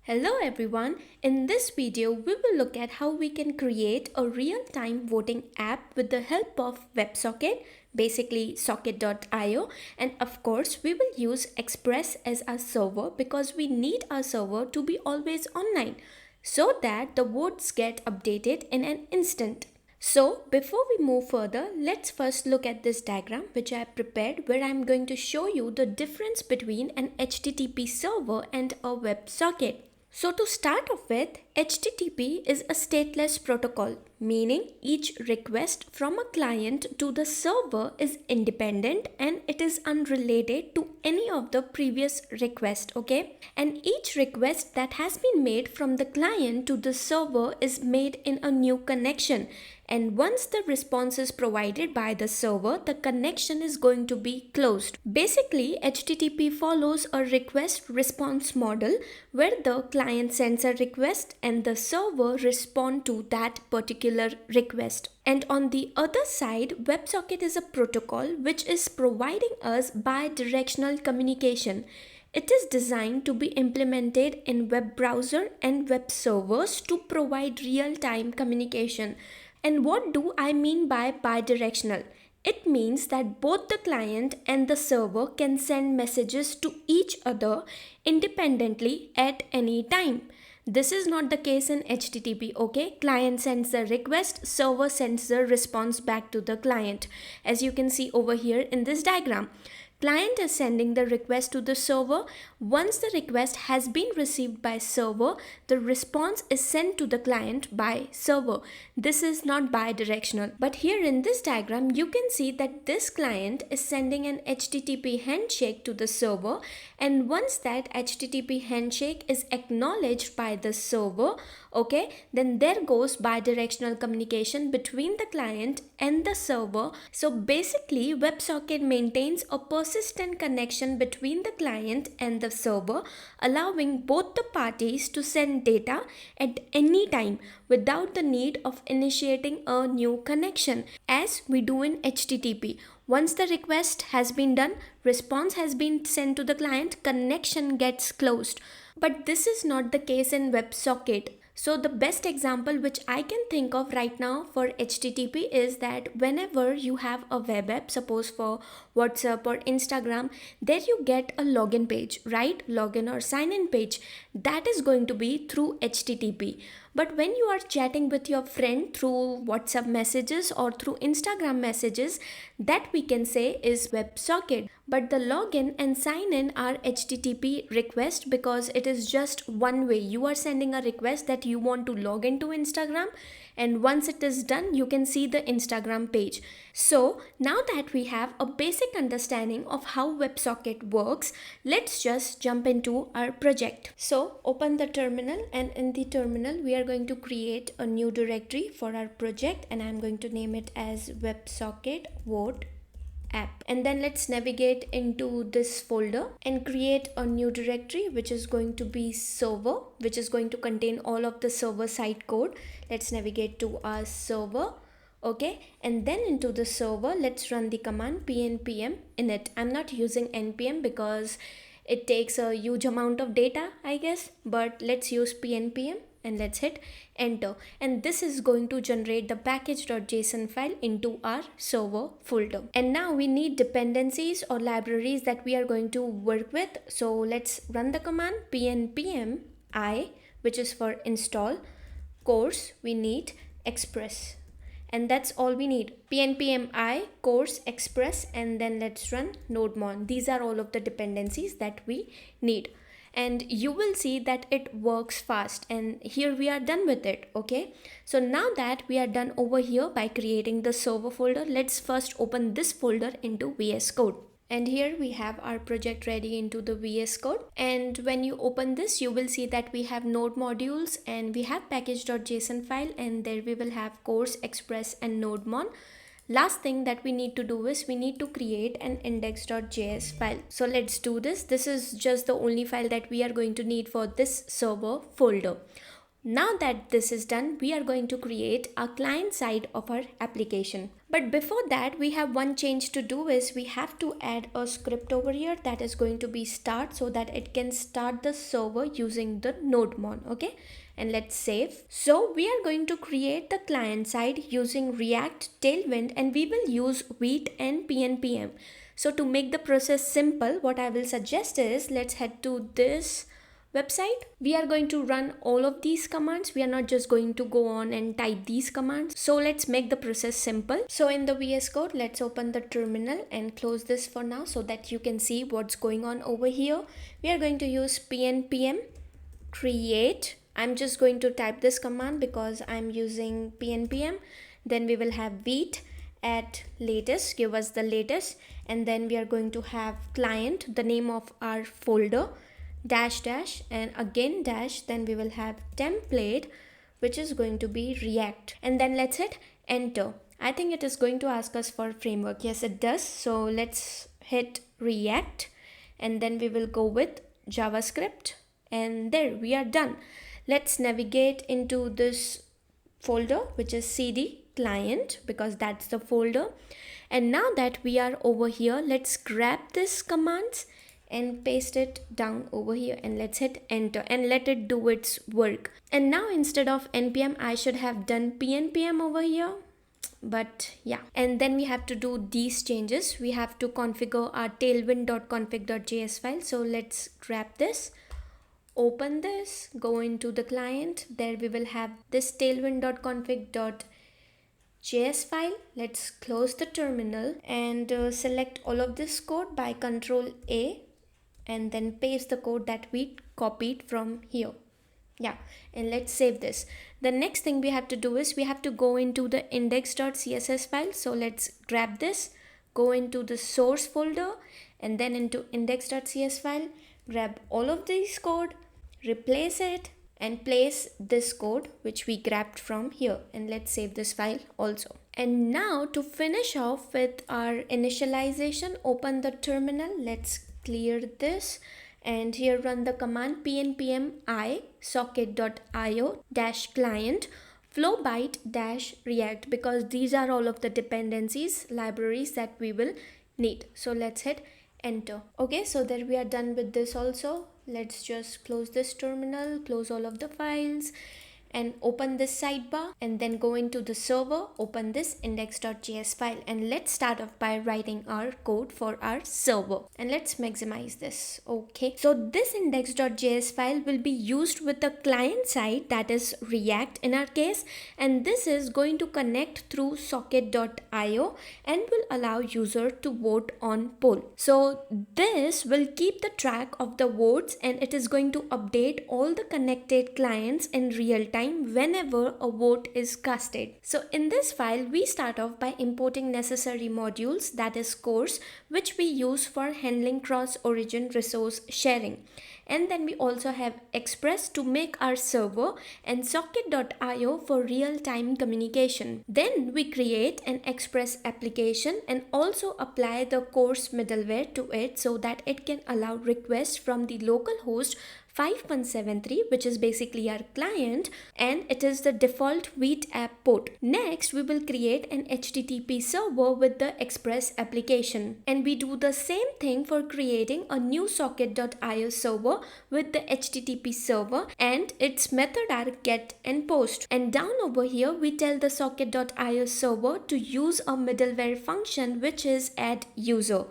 Hello everyone, in this video we will look at how we can create a real-time voting app with the help of WebSocket, basically socket.io, and of course we will use Express as our server because we need our server to be always online so that the votes get updated in an instant. So before we move further, let's first look at this diagram which I have prepared where I'm going to show you the difference between an HTTP server and a WebSocket. So to start off with, HTTP is a stateless protocol, meaning each request from a client to the server is independent and it is unrelated to any of the previous requests, okay? And each request that has been made from the client to the server is made in a new connection. And once the response is provided by the server, the connection is going to be closed. Basically, HTTP follows a request response model where the client sends a request and the server responds to that particular request. And on the other side, WebSocket is a protocol which is providing us bi-directional communication. It is designed to be implemented in web browser and web servers to provide real-time communication. And what do I mean by bidirectional? It means that both the client and the server can send messages to each other independently at any time. This is not the case in HTTP, okay? Client sends the request, server sends the response back to the client. As you can see over here in this diagram. Client is sending the request to the server. Once the request has been received by server, the response is sent to the client by server. This is not bidirectional. But here in this diagram, you can see that this client is sending an HTTP handshake to the server. And once that HTTP handshake is acknowledged by the server, okay, then there goes bidirectional communication between the client and the server. So basically, WebSocket maintains a persistent connection between the client and the server, allowing both the parties to send data at any time without the need of initiating a new connection, as we do in HTTP. Once the request has been done, response has been sent to the client, connection gets closed. But this is not the case in WebSocket. So the best example which I can think of right now for HTTP is that whenever you have a web app, suppose for WhatsApp or Instagram, there you get a login page, right? Login or sign in page. That is going to be through HTTP. But when you are chatting with your friend through WhatsApp messages or through Instagram messages, that we can say is WebSocket. But the login and sign in are HTTP request because it is just one way. You are sending a request that you want to log into Instagram, and once it is done, you can see the Instagram page. So now that we have a basic understanding of how WebSocket works, let's just jump into our project. So open the terminal, and in the terminal we are going to create a new directory for our project, and I'm going to name it as WebSocket Vote app. And then let's navigate into this folder and create a new directory which is going to be server, which is going to contain all of the server side code. Let's navigate to our server, okay, and then into the server let's run the command pnpm init. I'm not using npm because it takes a huge amount of data, I guess, but let's use pnpm and let's hit enter, and this is going to generate the package.json file into our server folder. And now we need dependencies or libraries that we are going to work with. So let's run the command pnpm I, which is for install. Course, we need express, and that's all we need. pnpm I, course, express, and then let's run nodemon. These are all of the dependencies that we need, and you will see that it works fast. And here we are done with it, okay? So now that we are done over here by creating the server folder, let's first open this folder into VS Code. And here we have our project ready into the VS Code, and when you open this you will see that we have node modules and we have package.json file, and there we will have course, express, and nodemon. Last thing that we need to do is we need to create an index.js file. So let's do this. This is just the only file that we are going to need for this server folder. Now that this is done, we are going to create a client side of our application. But before that, we have one change to do is we have to add a script over here that is going to be start, so that it can start the server using the nodemon. Okay, and let's save. So we are going to create the client side using React, Tailwind, and we will use Vite and PNPM. So to make the process simple, what I will suggest is let's head to this website. We are going to run all of these commands. We are not just going to go on and type these commands. So let's make the process simple. So in the VS Code, let's open the terminal and close this for now so that you can see what's going on over here. We are going to use PNPM create. I'm just going to type this command because I'm using PNPM. Then we will have Vite at latest, give us the latest, and then we are going to have client, the name of our folder, dash dash, and again dash, then we will have template, which is going to be React, and then let's hit enter. I think it is going to ask us for framework. Yes, it does. So let's hit React, and then we will go with JavaScript, and there we are done. Let's navigate into this folder, which is cd client, because that's the folder. And now that we are over here, let's grab this commands and paste it down over here, and let's hit enter and let it do its work. And now instead of npm, I should have done pnpm over here, but yeah. And then we have to do these changes. We have to configure our tailwind.config.js file. So let's grab this, open this, go into the client. There we will have this tailwind.config.js file. Let's close the terminal and select all of this code by Control A, and then paste the code that we copied from here. Yeah, and let's save this. The next thing we have to do is we have to go into the index.css file. So let's grab this, go into the source folder, and then into index.cs file, grab all of these code, replace it, and place this code which we grabbed from here, and let's save this file also. And now to finish off with our initialization, open the terminal, let's clear this, and here run the command pnpm I socket.io dash client flowbyte dash react, because these are all of the dependencies, libraries that we will need. So let's hit enter. Okay, so there we are done with this also. Let's just close this terminal, close all of the files, and open this sidebar, and then go into the server, open this index.js file, and let's start off by writing our code for our server, and let's maximize this. Okay, so this index.js file will be used with the client side, that is React in our case, and this is going to connect through socket.io and will allow user to vote on poll. So this will keep the track of the votes, and it is going to update all the connected clients in real time whenever a vote is casted. So in this file, we start off by importing necessary modules, that is cores, which we use for handling cross-origin resource sharing. And then we also have Express to make our server, and socket.io for real-time communication. Then we create an Express application and also apply the course middleware to it so that it can allow requests from the local host 5173, which is basically our client, and it is the default Vite app port. Next, we will create an HTTP server with the Express application, and we do the same thing for creating a new socket.io server with the HTTP server, and its method are get and post. And down over here, we tell the socket.io server to use a middleware function, which is add user,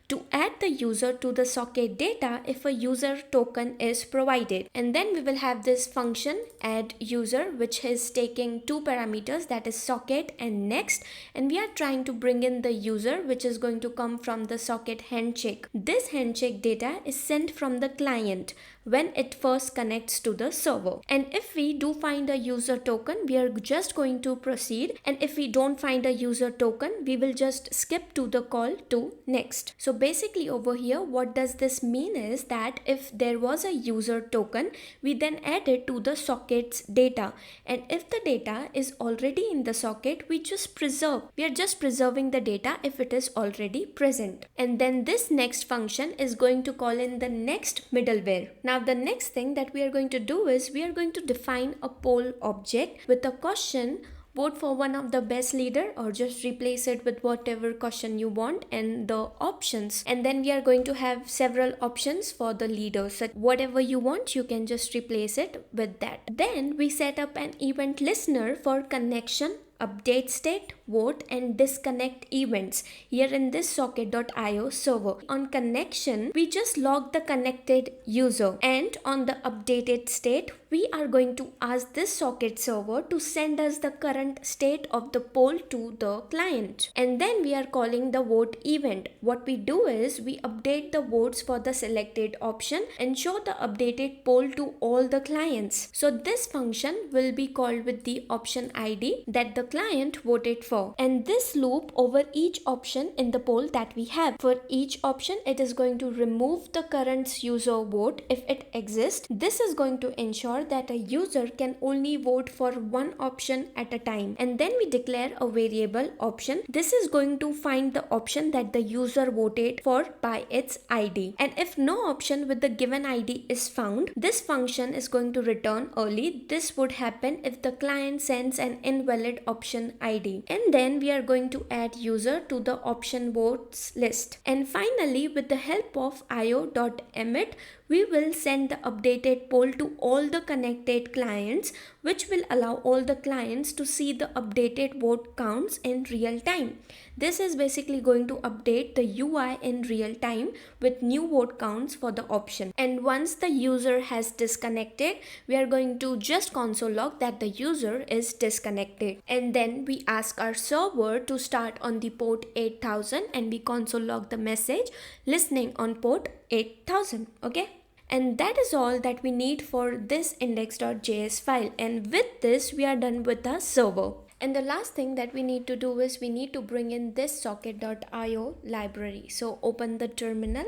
to add the user to the socket data if a user token is provided. And then we will have this function add user, which is taking two parameters, that is socket and next, and we are trying to bring in the user, which is going to come from the socket handshake. This handshake data is sent from the client when it first connects to the server. And if we do find a user token, we are just going to proceed, and if we don't find a user token, we will just skip to the call to next. So basically over here, what does this mean is that if there was a user token, we then add it to the socket's data, and if the data is already in the socket, we just preserve. We are just preserving the data if it is already present. And then this next function is going to call in the next middleware. Now the next thing that we are going to do is we are going to define a poll object with a question, vote for one of the best leader or just replace it with whatever caution you want and the options. And then we are going to have several options for the leaders. So whatever you want, you can just replace it with that. Then we set up an event listener for connection, update state, vote and disconnect events here in this socket.io server. On connection, we just log the connected user, and on the updated state, we are going to ask this socket server to send us the current state of the poll to the client. And then we are calling the vote event. What we do is we update the votes for the selected option and show the updated poll to all the clients. So this function will be called with the option ID that the client voted for, and this loop over each option in the poll that we have. For each option, it is going to remove the current user vote if it exists. This is going to ensure that a user can only vote for one option at a time. And then we declare a variable option. This is going to find the option that the user voted for by its ID, and if no option with the given ID is found, this function is going to return early. This would happen if the client sends an invalid option ID. And then we are going to add user to the option votes list. And finally, with the help of io.emit, we will send the updated poll to all the connected clients, which will allow all the clients to see the updated vote counts in real time. This is basically going to update the UI in real time with new vote counts for the option. And once the user has disconnected, we are going to just console log that the user is disconnected. And then we ask our server to start on the port 8000, and we console log the message listening on port 8000. Okay. And that is all that we need for this index.js file. And with this, we are done with the server. And the last thing that we need to do is we need to bring in this socket.io library. So open the terminal,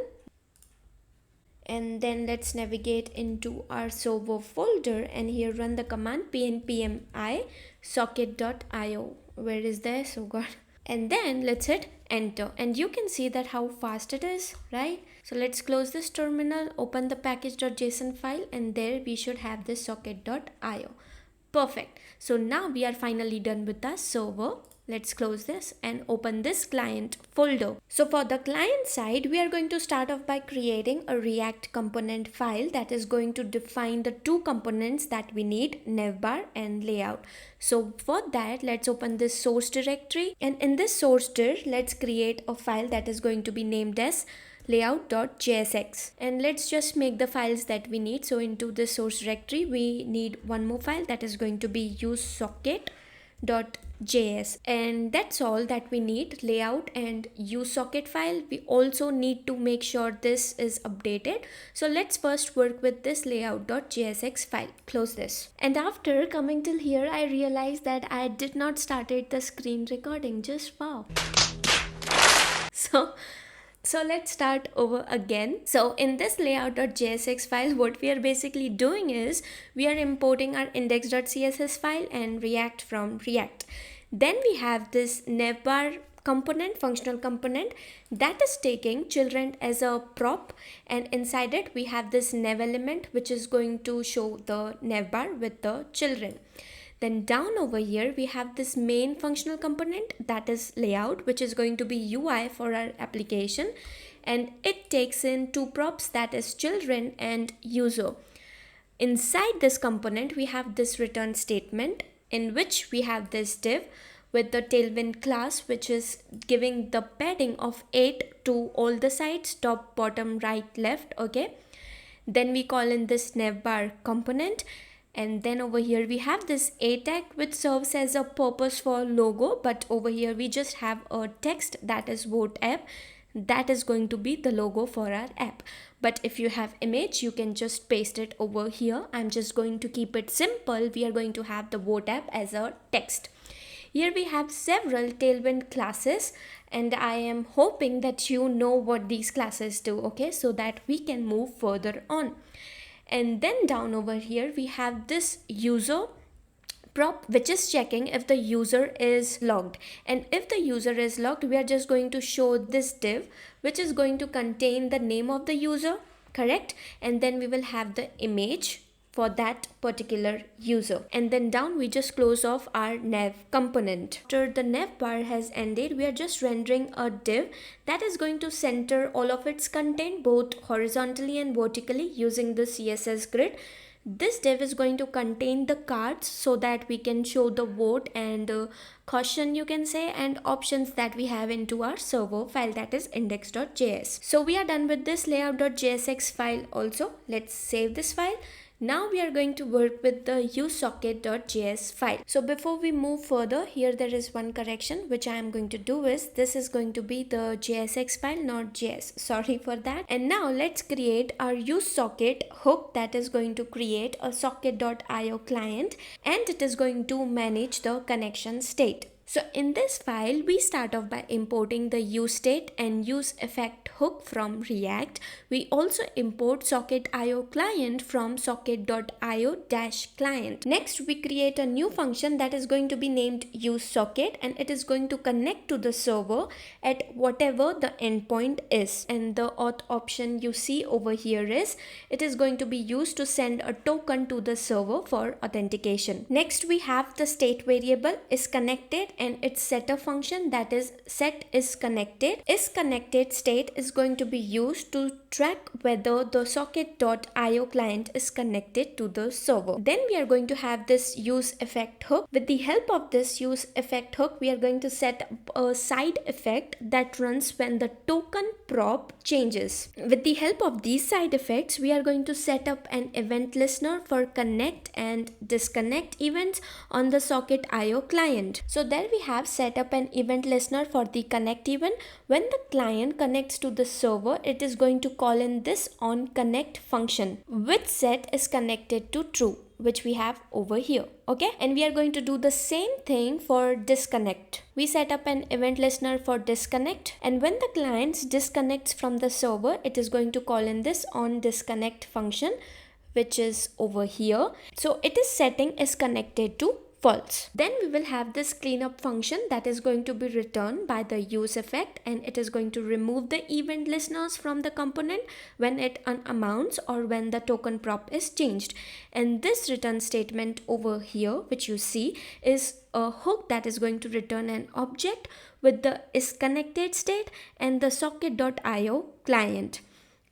and then let's navigate into our server folder, and here run the command pnpmi socket.io. Where is this? Oh god. And then let's hit enter, and you can see that how fast it is, right? So let's close this terminal, open the package.json file, and there we should have this socket.io. Perfect. So now we are finally done with the server. Let's close this and open this client folder. So for the client side, we are going to start off by creating a React component file that is going to define the two components that we need, navbar and layout. So for that, let's open this source directory, and in this source dir, let's create a file that is going to be named as layout.jsx, and let's just make the files that we need. So into this source directory, we need one more file that is going to be usesocket.js, and that's all that we need, layout and usesocket file. We also need to make sure this is updated. So let's first work with this layout.jsx file. Close this. And after coming till here, I realized that I did not started the screen recording. Just wow. So let's start over again. So in this layout.jsx file, what we are basically doing is we are importing our index.css file and React from React. Then we have this navbar component, functional component, that is taking children as a prop, and inside it we have this nav element which is going to show the navbar with the children. Then down over here, we have this main functional component that is layout, which is going to be UI for our application. And it takes in two props, that is children and user. Inside this component, we have this return statement in which we have this div with the Tailwind class, which is giving the padding of 8 to all the sides, top, bottom, right, left. Okay. Then we call in this navbar component. And then over here we have this A tag which serves as a purpose for logo, but over here we just have a text that is vote app. That is going to be the logo for our app. But if you have image, you can just paste it over here. I'm just going to keep it simple. We are going to have the vote app as a text. Here we have several Tailwind classes, and I am hoping that you know what these classes do, okay, so that we can move further on. And then down over here, we have this user prop, which is checking if the user is logged. And if the user is logged, we are just going to show this div, which is going to contain the name of the user, correct? And then we will have the image for that particular user. And then down we just close off our nav component. After the nav bar has ended, we are just rendering a div that is going to center all of its content both horizontally and vertically using the CSS grid. This div is going to contain the cards so that we can show the vote and caution, you can say, and options that we have into our server file, that is index.js. So we are done with this layout.jsx file also. Let's save this file. Now we are going to work with the usesocket.js file. So before we move further, here there is one correction which I am going to do is this is going to be the JSX file, not JS. Sorry for that. And now let's create our usesocket hook that is going to create a socket.io client, and it is going to manage the connection state. So in this file, we start off by importing the useState and useEffect hook from React. We also import socket.io client from socket.io-client. Next, we create a new function that is going to be named useSocket, and it is going to connect to the server at whatever the endpoint is. And the auth option you see over here is it is going to be used to send a token to the server for authentication. Next, we have the state variable is connected and its setter function, that is set is connected. Is connected state is going to be used to track whether the socket.io client is connected to the server. Then we are going to have this use effect hook. With the help of this use effect hook, we are going to set up a side effect that runs when the token prop changes. With the help of these side effects, we are going to set up an event listener for connect and disconnect events on the socket.io client. So there we have set up an event listener for the connect event. When the client connects to the server, it is going to call in this onConnect function, which set is connected to true, which we have over here. Okay, and we are going to do the same thing for disconnect. We set up an event listener for disconnect, and when the client disconnects from the server, it is going to call in this onDisconnect function, which is over here. So it is setting is connected to false. Then we will have this cleanup function that is going to be returned by the use effect, and it is going to remove the event listeners from the component when it unamounts or when the token prop is changed. And this return statement over here, which you see, is a hook that is going to return an object with the is connected state and the socket.io client.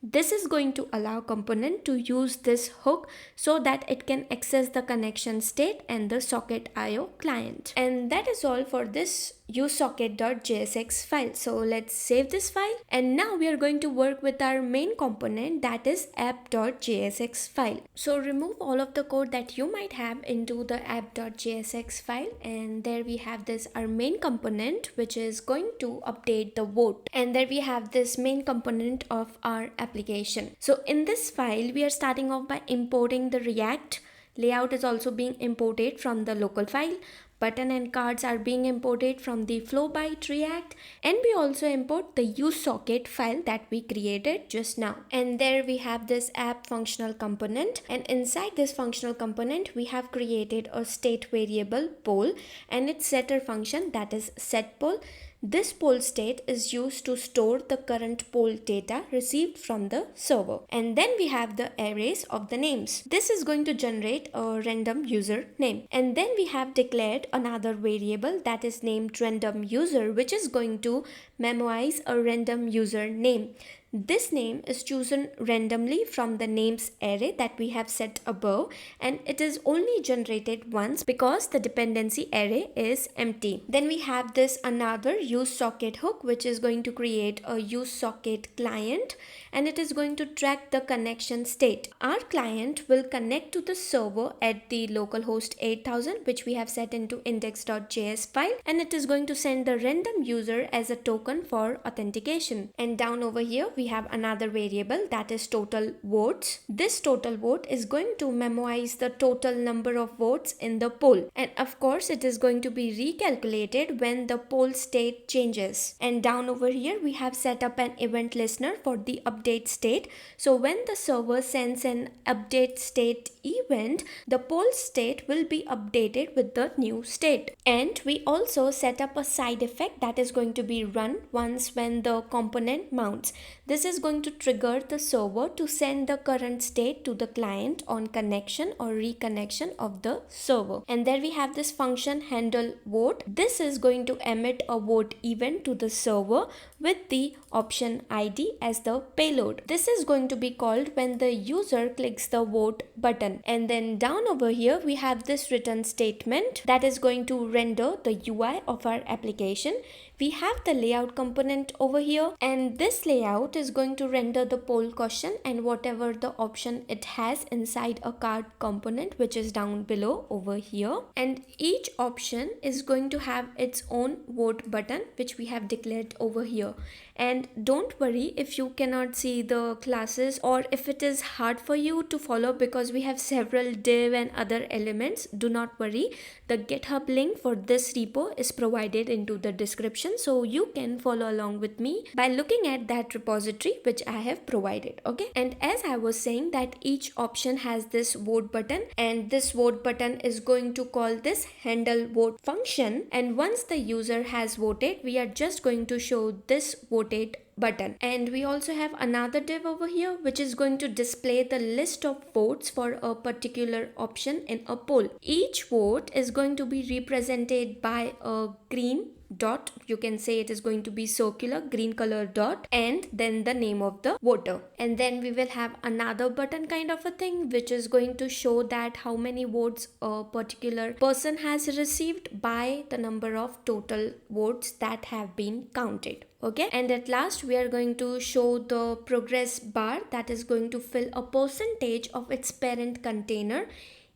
This is going to allow component to use this hook so that it can access the connection state and the socket.io client. And that is all for this usesocket.jsx file. So let's save this file, and now we are going to work with our main component, that is app.jsx file. So remove all of the code that you might have into the app.jsx file, and there we have this our main component which is going to update the vote, and there we have this main component of our application. So in this file we are starting off by importing the React. Layout is also being imported from the local file. Button and cards are being imported from the Flowbyte React, and we also import the usesocket file that we created just now. And there we have this app functional component, and inside this functional component we have created a state variable poll and its setter function, that is setPoll. This poll state is used to store the current poll data received from the server. And then we have the arrays of the names. This is going to generate a random user name. And then we have declared another variable that is named random user, which is going to memorize a random user name. This name is chosen randomly from the names array that we have set above, and it is only generated once because the dependency array is empty. Then we have this another usesocket hook which is going to create a usesocket client, and it is going to track the connection state. Our client will connect to the server at the localhost 8000, which we have set into index.js file, and it is going to send the random user as a token for authentication. And down over here we have another variable that is total votes. This total vote is going to memorize the total number of votes in the poll, and of course it is going to be recalculated when the poll state changes. And down over here we have set up an event listener for the update state. So when the server sends an update state event, the poll state will be updated with the new state. And we also set up a side effect that is going to be run once when the component mounts. This is going to trigger the server to send the current state to the client on connection or reconnection of the server. And there we have this function handle vote. This is going to emit a vote event to the server with the option ID as the payload. This is going to be called when the user clicks the vote button. And then down over here we have this return statement that is going to render the UI of our application. We have the layout component over here, and this layout is going to render the poll question and whatever the option it has inside a card component, which is down below over here. And each option is going to have its own vote button, which we have declared over here. And don't worry if you cannot see the classes or if it is hard for you to follow because we have several div and other elements. Do not worry. The GitHub link for this repo is provided into the description, so you can follow along with me by looking at that repository which I have provided. Okay, and as I was saying that each option has this vote button, and this vote button is going to call this handle vote function, and once the user has voted, we are just going to show this voted button. And we also have another div over here which is going to display the list of votes for a particular option in a poll. Each vote is going to be represented by a green dot. You can say it is going to be circular green color dot and then the name of the voter. And then we will have another button kind of a thing which is going to show that how many votes a particular person has received by the number of total votes that have been counted. Okay, and at last we are going to show the progress bar that is going to fill a percentage of its parent container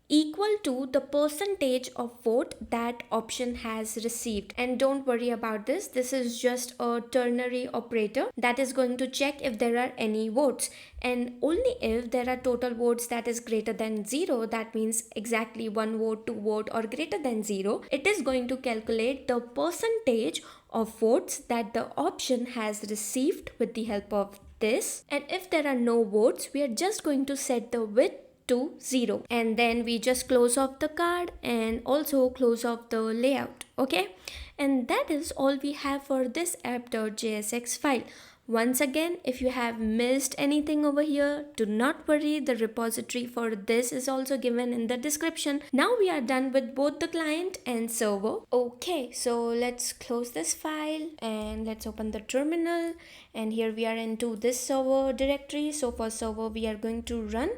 equal to the percentage of vote that option has received. And don't worry about this, this is just a ternary operator that is going to check if there are any votes, and only if there are total votes that is greater than 0, that means exactly 1 vote, 2 vote or greater than 0, it is going to calculate the percentage of votes that the option has received with the help of this. And if there are no votes, we are just going to set the width to 0, and then we just close off the card and also close off the layout. Okay, and that is all we have for this app.jsx file. Once again, if you have missed anything over here, do not worry, the repository for this is also given in the description. Now we are done with both the client and server. Okay, so let's close this file and let's open the terminal, and here we are into this server directory. So for server we are going to run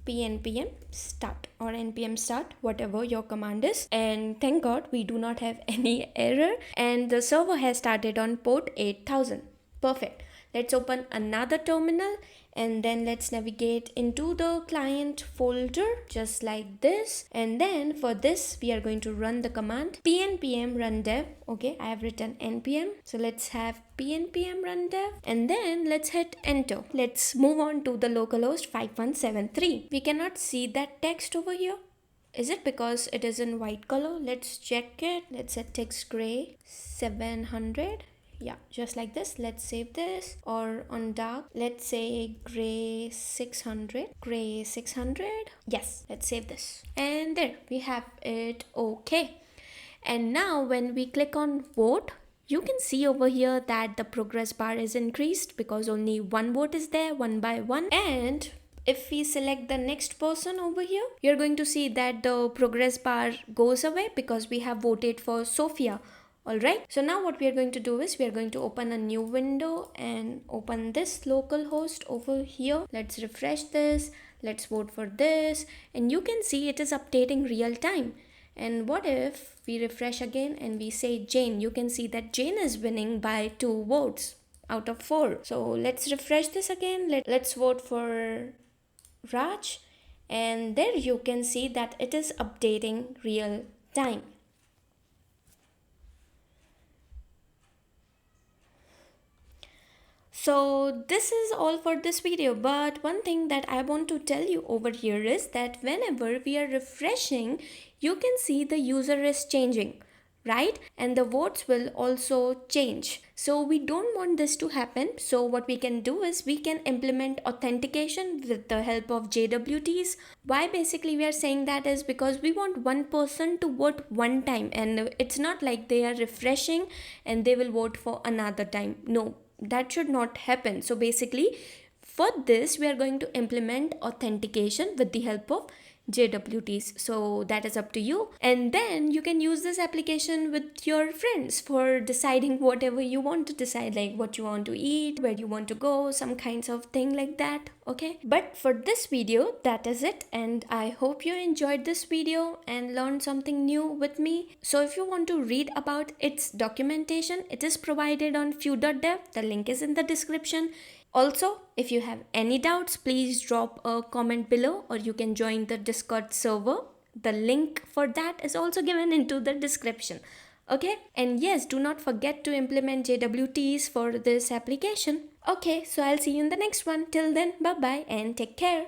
npm start or npm start, whatever your command is, and thank god we do not have any error, and the server has started on port 8000. Perfect. Let's open another terminal and then let's navigate into the client folder just like this, and then for this we are going to run the command pnpm run dev. Okay, I have written npm, so let's have pnpm run dev, and then let's hit enter. Let's move on to the localhost 5173. We cannot see that text over here. Is it because it is in white color? Let's check it. Let's set text gray 700. Yeah, just like this. Let's save this, or on dark let's say gray 600. Yes, let's save this, and there we have it. Okay, and now when we click on vote, you can see over here that the progress bar is increased because only one vote is there, one by one. And if we select the next person over here, you're going to see that the progress bar goes away because we have voted for Sophia. Alright, so now what we are going to do is we are going to open a new window and open this localhost over here. Let's refresh this, let's vote for this, and you can see it is updating real time. And what if we refresh again and we say Jane? You can see that Jane is winning by 2 votes out of 4. So let's refresh this again. Let's vote for Raj, and there you can see that it is updating real time. So this is all for this video, but one thing that I want to tell you over here is that whenever we are refreshing, you can see the user is changing, right? And the votes will also change. So we don't want this to happen. So what we can do is we can implement authentication with the help of JWTs. Why basically we are saying that is because we want one person to vote one time, and it's not like they are refreshing and they will vote for another time. No. that should not happen. So basically, for this, we are going to implement authentication with the help of JWTs. So that is up to you. And then you can use this application with your friends for deciding whatever you want to decide, like what you want to eat, where you want to go, some kinds of thing like that. Okay. But for this video, that is it. And I hope you enjoyed this video and learned something new with me. So if you want to read about its documentation, it is provided on few.dev. The link is in the description. Also, if you have any doubts, please drop a comment below, or you can join the Discord server. The link for that is also given into the description. Okay, and yes, do not forget to implement JWTs for this application. Okay, so I'll see you in the next one. Till then, bye bye and take care.